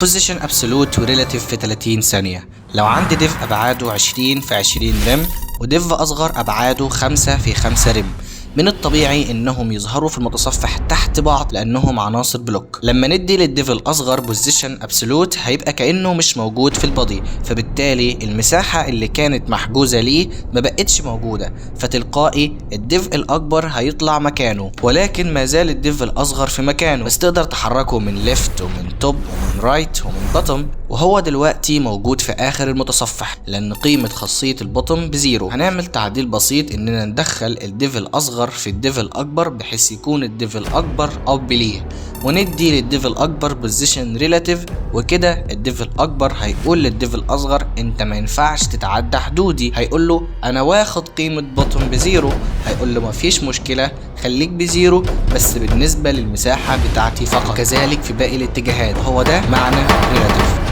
بوزيشن ابسولوت وريلاتيف في 30 ثانية. لو عندي ديف ابعاده 20 في 20 رم وديف اصغر ابعاده 5 في 5 رم، من الطبيعي انهم يظهروا في المتصفح تحت بعض لانهم عناصر بلوك. لما ندي للديف الاصغر بوزيشن ابسولوت هيبقى كانه مش موجود في البادي، فبالتالي المساحه اللي كانت محجوزه ليه ما بقتش موجوده، فتلقائي الديف الاكبر هيطلع مكانه، ولكن ما زال الديف الاصغر في مكانه، بس تقدر تحركه من ليفت ومن توب ومن رايت ومن بوتوم، وهو دلوقتي موجود في اخر المتصفح لان قيمه خاصيه البوتوم بزيرو. هنعمل تعديل بسيط اننا ندخل الديف الاصغر في الديف الاكبر بحيث يكون الديف الاكبر اب ليه، وندي للديف الاكبر بوزيشن ريلاتيف، وكده الديف الاكبر هيقول للديف الاصغر انت ما ينفعش تتعدى حدودي، هيقول له انا واخد قيمه بوتوم بزيرو، هيقول له مفيش مشكله خليك بزيرو بس بالنسبه للمساحه بتاعتي فقط، كذلك في باقي الاتجاهات. هو ده معنى ريلاتيف.